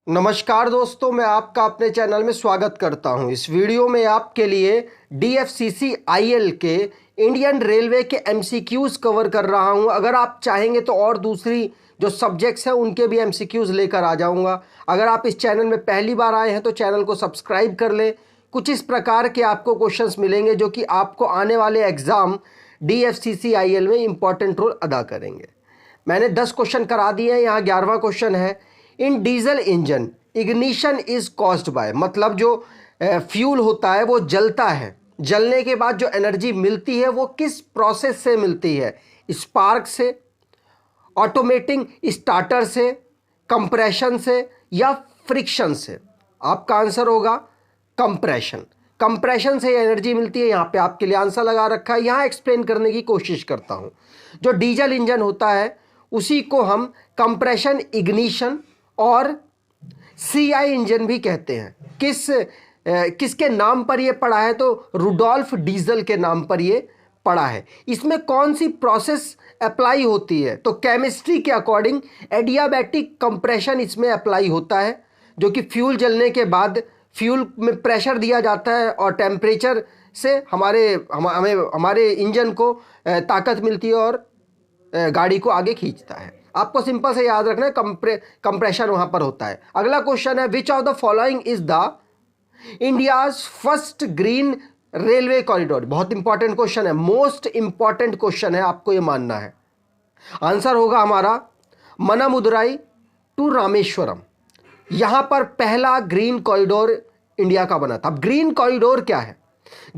नमस्कार दोस्तों, मैं आपका अपने चैनल में स्वागत करता हूं। इस वीडियो में आपके लिए DFCCIL के इंडियन रेलवे के MCQs कवर कर रहा हूं। अगर आप चाहेंगे तो और दूसरी जो सब्जेक्ट्स हैं उनके भी MCQs लेकर आ जाऊंगा। अगर आप इस चैनल में पहली बार आए हैं तो चैनल को सब्सक्राइब कर लें। कुछ इस प्रकार के आपको क्वेश्चंस मिलेंगे जो कि आपको आने वाले एग्ज़ाम DFCCIL में इंपॉर्टेंट रोल अदा करेंगे। मैंने 10 क्वेश्चन करा दिए हैं, यहाँ 11वां क्वेश्चन है। In diesel engine ignition is caused by, मतलब जो फ्यूल होता है वो जलता है, जलने के बाद जो एनर्जी मिलती है वो किस प्रोसेस से मिलती है? स्पार्क से, ऑटोमेटिंग स्टार्टर से, कंप्रेशन से या फ्रिक्शन से? आपका आंसर होगा कंप्रेशन। कंप्रेशन से एनर्जी मिलती है। यहाँ पे आपके लिए आंसर लगा रखा है, यहाँ एक्सप्लेन करने की कोशिश करता हूँ। जो डीजल इंजन होता है उसी को हम कंप्रेशन इग्निशन और CI इंजन भी कहते हैं। किसके नाम पर ये पड़ा है? तो रुडोल्फ डीजल के नाम पर ये पड़ा है। इसमें कौन सी प्रोसेस अप्लाई होती है? तो केमिस्ट्री के अकॉर्डिंग एडियाबैटिक कंप्रेशन इसमें अप्लाई होता है, जो कि फ्यूल जलने के बाद फ्यूल में प्रेशर दिया जाता है और टेम्परेचर से हमारे इंजन को ताकत मिलती है और गाड़ी को आगे खींचता है। आपको सिंपल से याद रखना है, कंप्रेशन वहां पर होता है। अगला क्वेश्चन है, which of the following is the India's first green railway corridor? बहुत इंपॉर्टेंट क्वेश्चन है, मोस्ट इंपॉर्टेंट क्वेश्चन है, आपको यह मानना है। आंसर होगा हमारा मनमुदुराई टू रामेश्वरम। यहां पर पहला ग्रीन कॉरिडोर इंडिया का बना था। अब ग्रीन कॉरिडोर क्या है?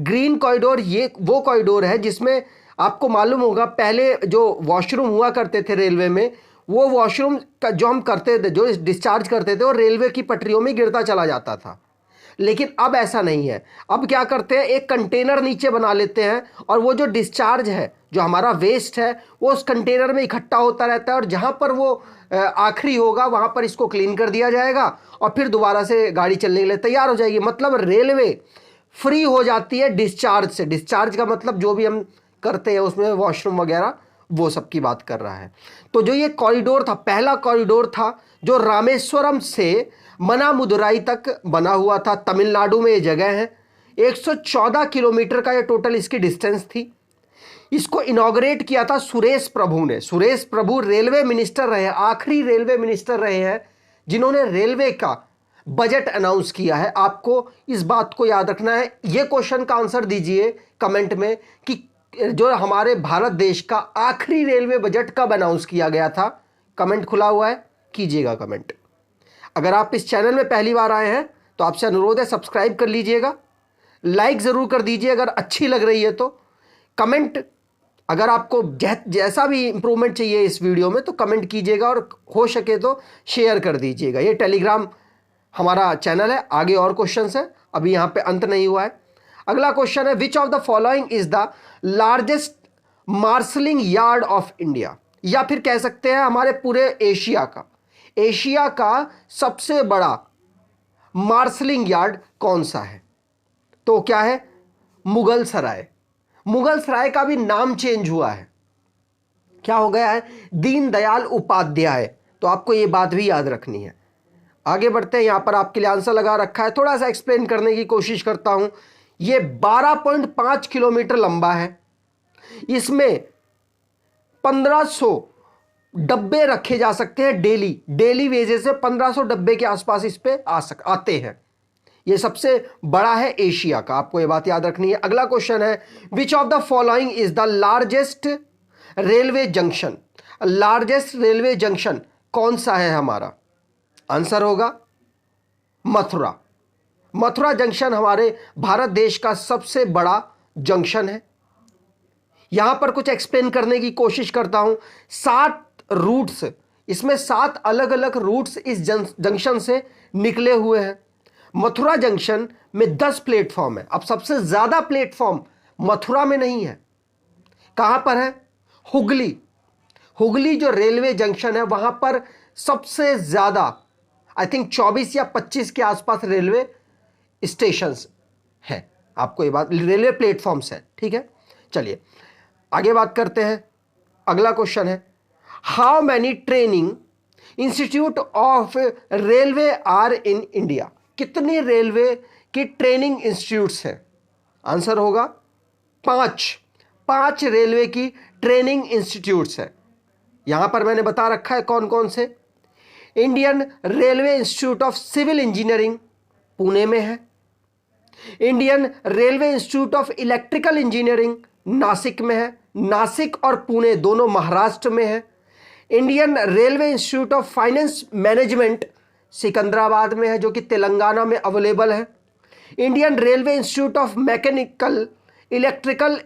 ग्रीन कॉरिडोर ये वो कॉरिडोर है जिसमें आपको मालूम होगा पहले जो वॉशरूम हुआ करते थे रेलवे में, वो वॉशरूम का जो हम करते थे, जो डिस्चार्ज करते थे, वो रेलवे की पटरियों में गिरता चला जाता था। लेकिन अब ऐसा नहीं है। अब क्या करते हैं, एक कंटेनर नीचे बना लेते हैं और वो जो डिस्चार्ज है, जो हमारा वेस्ट है, वो उस कंटेनर में इकट्ठा होता रहता है और जहां पर वो आखिरी होगा वहां पर इसको क्लीन कर दिया जाएगा और फिर दोबारा से गाड़ी चलने के लिए तैयार हो जाएगी। मतलब रेलवे फ्री हो जाती है डिस्चार्ज से। डिस्चार्ज का मतलब जो भी हम करते हैं उसमें वॉशरूम वगैरह, वो सब की बात कर रहा है। तो जो ये कॉरिडोर था, पहला कॉरिडोर था जो रामेश्वरम से मनामुदुराई तक बना हुआ था। तमिलनाडु में ये जगह है। 114 किलोमीटर का ये टोटल इसकी डिस्टेंस थी। इसको इनॉग्रेट किया था सुरेश प्रभु ने। सुरेश प्रभु रेलवे मिनिस्टर रहे, आखिरी रेलवे मिनिस्टर रहे हैं जिन्होंने रेलवे का बजट अनाउंस किया है। आपको इस बात को याद रखना है। ये क्वेश्चन का आंसर दीजिए कमेंट में कि जो हमारे भारत देश का आखिरी रेलवे बजट कब अनाउंस किया गया था। कमेंट खुला हुआ है, कीजिएगा कमेंट। अगर आप इस चैनल में पहली बार आए हैं तो आपसे अनुरोध है सब्सक्राइब कर लीजिएगा, लाइक ज़रूर कर दीजिए अगर अच्छी लग रही है तो। कमेंट, अगर आपको जैसा भी इंप्रूवमेंट चाहिए इस वीडियो में तो कमेंट कीजिएगा और हो सके तो शेयर कर दीजिएगा। ये टेलीग्राम हमारा चैनल है। आगे और क्वेश्चंस है, अभी यहाँ पे अंत नहीं हुआ है। अगला क्वेश्चन है, which of the following is the largest marshalling yard of India? या फिर कह सकते हैं हमारे पूरे एशिया का सबसे बड़ा मार्शलिंग यार्ड कौन सा है? तो क्या है? मुगल सराय। मुगल सराय का भी नाम चेंज हुआ है, क्या हो गया है? दीनदयाल उपाध्याय। तो आपको यह बात भी याद रखनी है। आगे बढ़ते हैं, यहां पर आपके लिए आंसर लगा रखा है, थोड़ा सा एक्सप्लेन करने की कोशिश करता हूं। यह 12.5 किलोमीटर लंबा है। इसमें 1500 डब्बे रखे जा सकते हैं डेली वेजेस से। 1500 डब्बे के आसपास इस पे आते हैं। यह सबसे बड़ा है एशिया का, आपको यह बात याद रखनी है। अगला क्वेश्चन है, which of the following is the largest railway junction? Largest railway junction कौन सा है हमारा? आंसर होगा मथुरा। मथुरा जंक्शन हमारे भारत देश का सबसे बड़ा जंक्शन है। यहां पर कुछ एक्सप्लेन करने की कोशिश करता हूं। 7 रूट्स, इसमें 7 अलग अलग रूट्स इस जंक्शन से निकले हुए हैं। मथुरा जंक्शन में 10 प्लेटफॉर्म है। अब सबसे ज्यादा प्लेटफॉर्म मथुरा में नहीं है, कहां पर है? हुगली जो रेलवे जंक्शन है वहां पर सबसे ज्यादा, आई थिंक 24 या 25 के आसपास रेलवे स्टेशंस है। आपको ये बात, रेलवे प्लेटफॉर्म्स है, ठीक है। चलिए आगे बात करते हैं। अगला क्वेश्चन है, how many training institute of railway are in India? कितनी रेलवे की ट्रेनिंग इंस्टीट्यूट्स हैं? आंसर होगा 5 रेलवे की ट्रेनिंग इंस्टीट्यूट्स हैं। यहां पर मैंने बता रखा है कौन कौन से। Indian railway institute of civil engineering Pune में है। Indian railway institute of electrical engineering Nashik में है। नासिक और पुणे दोनों महाराष्ट्र में है। Indian railway institute of finance management Secunderabad में है, जो कि तेलंगाना में अवेलेबल है। Indian railway institute of mechanical electrical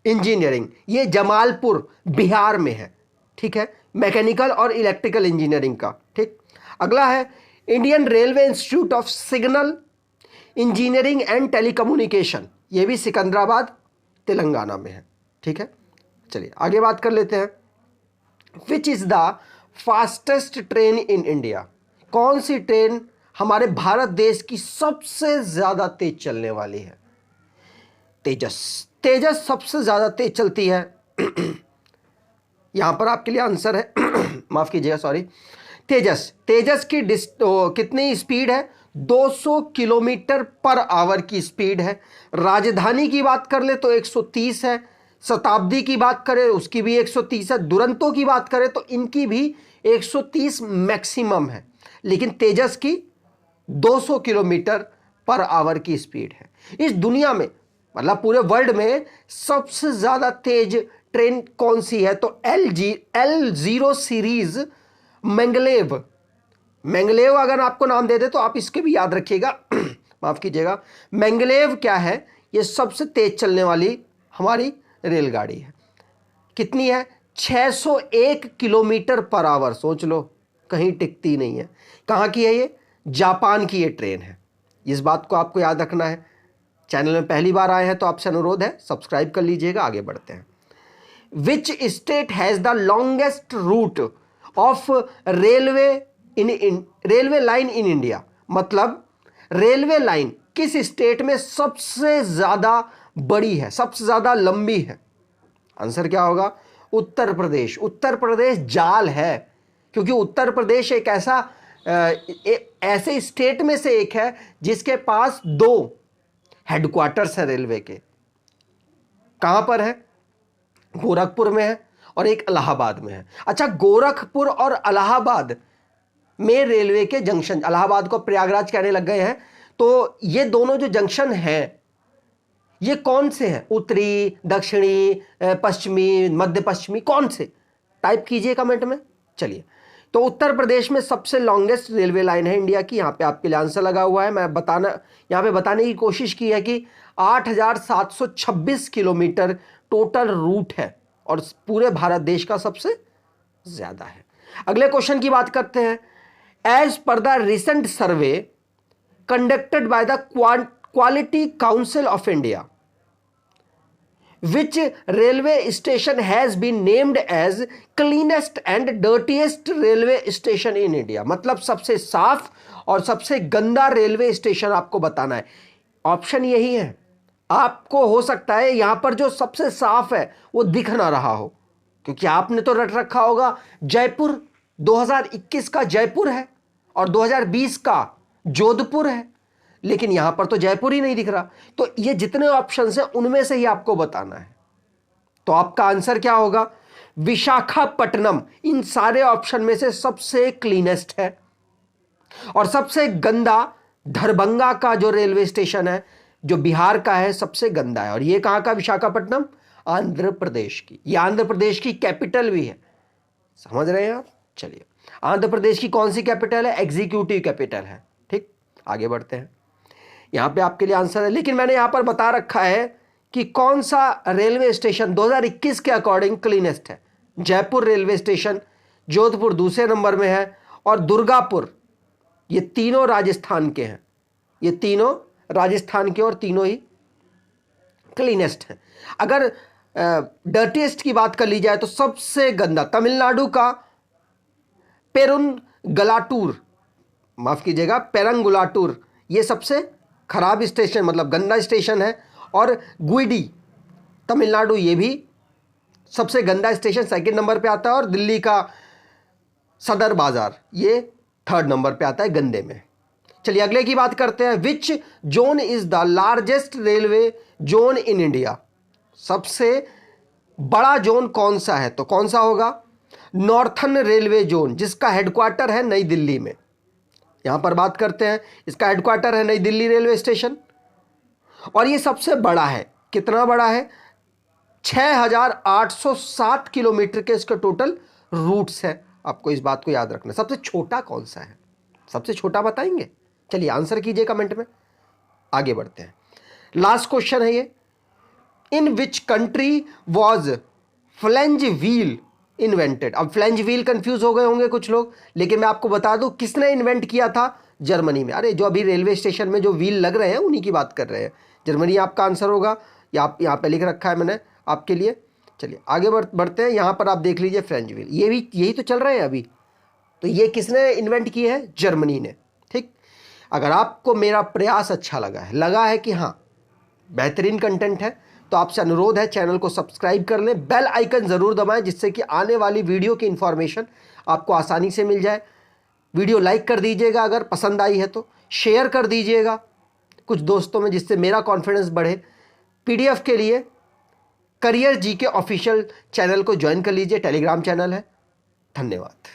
engineering ये जमालपुर बिहार में है। ठीक है, मैकेनिकल और इलेक्ट्रिकल इंजीनियरिंग का। ठीक, अगला है Indian railway institute of signal engineering and telecommunication, ये भी सिकंदराबाद तेलंगाना में है। ठीक है, चलिए आगे बात कर लेते हैं। Which is the fastest train in India? कौन सी ट्रेन हमारे भारत देश की सबसे ज्यादा तेज चलने वाली है? तेजस। तेजस सबसे ज्यादा तेज चलती है। यहां पर आपके लिए आंसर है माफ कीजिएगा, सॉरी। तेजस की कितनी स्पीड है? 200 किलोमीटर पर आवर की स्पीड है। राजधानी की बात कर ले तो 130 है। शताब्दी की बात करें उसकी भी 130 है। दुरंतो की बात करें तो इनकी भी 130 मैक्सिमम है, लेकिन तेजस की 200 किलोमीटर पर आवर की स्पीड है। इस दुनिया में मतलब पूरे वर्ल्ड में सबसे ज्यादा तेज ट्रेन कौन सी है? तो L0 सीरीज मैंगलेव अगर आपको नाम दे दे तो आप इसके भी याद रखिएगा माफ कीजिएगा। मैंगलेव क्या है? ये सबसे तेज चलने वाली हमारी रेलगाड़ी है। कितनी है? 601 किलोमीटर पर आवर। सोच लो, कहीं टिकती नहीं है। कहां की है ये? जापान की ये ट्रेन है। इस बात को आपको याद रखना है। चैनल में पहली बार आए हैं तो आपसे अनुरोध है सब्सक्राइब कर लीजिएगा। आगे बढ़ते हैं। Which state has the longest route of railway line in India? मतलब रेलवे लाइन किस स्टेट में सबसे ज्यादा बड़ी है, सबसे ज्यादा लंबी है? आंसर क्या होगा? उत्तर प्रदेश। उत्तर प्रदेश जाल है, क्योंकि उत्तर प्रदेश एक ऐसे स्टेट में से एक है जिसके पास 2 हेडक्वार्टर्स है रेलवे के। कहां पर है? गोरखपुर में है और एक इलाहाबाद में है। अच्छा, गोरखपुर और इलाहाबाद में रेलवे के जंक्शन, इलाहाबाद को प्रयागराज कहने लग गए हैं, तो ये दोनों जो जंक्शन हैं ये कौन से हैं? उत्तरी, दक्षिणी, पश्चिमी, मध्य पश्चिमी, कौन से? टाइप कीजिए कमेंट में। चलिए, तो उत्तर प्रदेश में सबसे लॉन्गेस्ट रेलवे लाइन है इंडिया की। यहां पे आपके लिए आंसर लगा हुआ है। मैं यहां पे बताने की कोशिश की है कि 8,726 किलोमीटर टोटल रूट है और पूरे भारत देश का सबसे ज्यादा है। अगले क्वेश्चन की बात करते हैं। As per the recent survey conducted by the quality council of India, which railway station has been named as cleanest and dirtiest railway station in India? मतलब सबसे साफ और सबसे गंदा रेलवे स्टेशन आपको बताना है। ऑप्शन यही है। आपको हो सकता है यहां पर जो सबसे साफ है वो दिख ना रहा हो, क्योंकि आपने तो रट रखा होगा जयपुर, 2021 का जयपुर है और 2020 का जोधपुर है, लेकिन यहां पर तो जयपुर ही नहीं दिख रहा। तो ये जितने ऑप्शंस हैं उनमें से ही आपको बताना है। तो आपका आंसर क्या होगा? विशाखापट्टनम इन सारे ऑप्शन में से सबसे क्लीनेस्ट है। और सबसे गंदा दरभंगा का जो रेलवे स्टेशन है, जो बिहार का है, सबसे गंदा है। और ये कहां का? विशाखापट्टनम, आंध्र प्रदेश की। ये आंध्र प्रदेश की कैपिटल भी है। समझ रहे हैं आप? चलिए, आंध्र प्रदेश की कौन सी कैपिटल है? एग्जीक्यूटिव कैपिटल है। ठीक, आगे बढ़ते हैं। यहां पे आपके लिए आंसर है, लेकिन मैंने यहां पर बता रखा है कि कौन सा रेलवे स्टेशन 2021 के अकॉर्डिंग क्लीनेस्ट है। जयपुर रेलवे स्टेशन, जोधपुर दूसरे नंबर में है और दुर्गापुर, ये तीनों राजस्थान के हैं। ये तीनों राजस्थान के और तीनों ही क्लीनेस्ट हैं। अगर डर्टीएस्ट की बात कर ली जाए तो सबसे गंदा तमिलनाडु का पेरुंगलाटूर, माफ कीजिएगा पेरंगुलाटूर, ये सबसे खराब स्टेशन मतलब गंदा स्टेशन है। और गुइडी तमिलनाडु, ये भी सबसे गंदा स्टेशन, सेकंड नंबर पे आता है। और दिल्ली का सदर बाजार, ये 3rd नंबर पे आता है गंदे में। चलिए अगले की बात करते हैं। Which zone is the largest railway zone in India? सबसे बड़ा जोन कौन सा है? तो कौन सा होगा? नॉर्थर्न रेलवे जोन, जिसका हेडक्वार्टर है नई दिल्ली में। यहां पर बात करते हैं, इसका हेडक्वार्टर है नई दिल्ली रेलवे स्टेशन, और ये सबसे बड़ा है। कितना बड़ा है? 6807 किलोमीटर के इसके टोटल रूट्स है। आपको इस बात को याद रखना। सबसे छोटा कौन सा है? सबसे छोटा बताएंगे? चलिए आंसर कीजिए कमेंट में। आगे बढ़ते हैं, लास्ट क्वेश्चन है ये। In which country was flange wheel invented? अब फ्लेंज व्हील कंफ्यूज हो गए होंगे कुछ लोग, लेकिन मैं आपको बता दूं किसने इन्वेंट किया था। जर्मनी में। अरे जो अभी रेलवे स्टेशन में जो व्हील लग रहे हैं उन्हीं की बात कर रहे हैं। जर्मनी आपका आंसर होगा, या आप यहाँ पे लिख रखा है मैंने आपके लिए। चलिए आगे बढ़ते हैं। यहाँ पर आप देख लीजिए फ्रेंच व्हील, ये भी यही तो चल रहे हैं अभी। तो ये किसने इन्वेंट की है? जर्मनी ने। ठीक, अगर आपको मेरा प्रयास अच्छा लगा है कि हाँ बेहतरीन कंटेंट है, तो आपसे अनुरोध है चैनल को सब्सक्राइब कर लें, बेल आइकन ज़रूर दबाएं, जिससे कि आने वाली वीडियो की इन्फॉर्मेशन आपको आसानी से मिल जाए। वीडियो लाइक कर दीजिएगा, अगर पसंद आई है तो शेयर कर दीजिएगा कुछ दोस्तों में, जिससे मेरा कॉन्फिडेंस बढ़े। PDF के लिए करियर GK ऑफिशियल चैनल को ज्वाइन कर लीजिए, टेलीग्राम चैनल है। धन्यवाद।